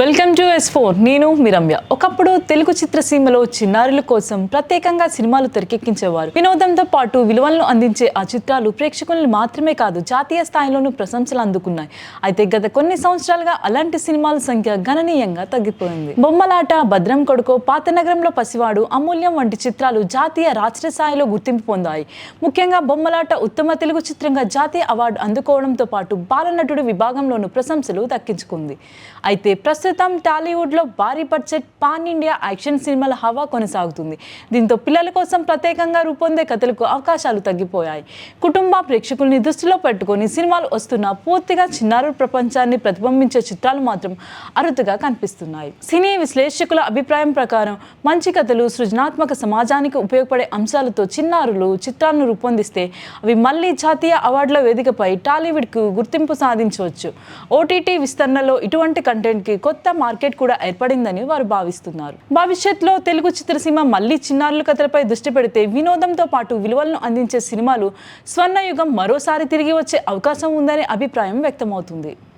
Welcome to S4 నేను మీ రమ్య. ఒకప్పుడు తెలుగు చిత్రసీమలో చిన్నారుల కోసం ప్రత్యేకంగా సినిమాలు తెరకెక్కించేవారు. వినోదంతో పాటు విలువలను అందించే ఆ చిత్రాలు ప్రేక్షకులను మాత్రమే కాదు జాతీయ స్థాయిలోనూ ప్రశంసలు అందుకున్నాయి. అయితే గత కొన్ని సంవత్సరాలుగా అలాంటి సినిమాల సంఖ్య గణనీయంగా తగ్గిపోయింది. బొమ్మలాట, భద్రం కొడుకో, పాత నగరంలో పసివాడు, అమూల్యం వంటి చిత్రాలు జాతీయ రాష్ట్ర స్థాయిలో గుర్తింపు పొందాయి. ముఖ్యంగా బొమ్మలాట ఉత్తమ తెలుగు చిత్రంగా జాతీయ అవార్డు అందుకోవడంతో పాటు బాలనటుడి విభాగంలోనూ ప్రశంసలు దక్కించుకుంది. అయితే ప్రస్తుతం టాలీవుడ్లో భారీ బడ్జెట్ పాన్ ఇండియా యాక్షన్ సినిమాల హవా కొనసాగుతుంది. దీంతో పిల్లల కోసం ప్రత్యేకంగా రూపొందే కథలకు అవకాశాలు తగ్గిపోయాయి. కుటుంబ ప్రేక్షకుల్ని దృష్టిలో పెట్టుకుని సినిమాలు వస్తున్నా పూర్తిగా చిన్నారుల ప్రపంచాన్ని ప్రతిబింబించే చిత్రాలు మాత్రం అరుదుగా కనిపిస్తున్నాయి. సినీ విశ్లేషకుల అభిప్రాయం ప్రకారం మంచి కథలు, సృజనాత్మక సమాజానికి ఉపయోగపడే అంశాలతో చిన్నారులు చిత్రాలను రూపొందిస్తే అవి మళ్ళీ జాతీయ అవార్డుల వేదికపై టాలీవుడ్కు గుర్తింపు సాధించవచ్చు. ఓటీటీ విస్తరణలో ఇటువంటి కంటెంట్కి కొత్త మార్కెట్ కూడా ఏర్పడిందని వారు భావిస్తున్నారు. భవిష్యత్తులో తెలుగు చిత్రసీమ మళ్లీ చిన్నారుల కథలపై దృష్టి పెడితే వినోదంతో పాటు విలువలను అందించే సినిమాలు స్వర్ణయుగం మరోసారి తిరిగి వచ్చే అవకాశం ఉందనే అభిప్రాయం వ్యక్తమవుతుంది.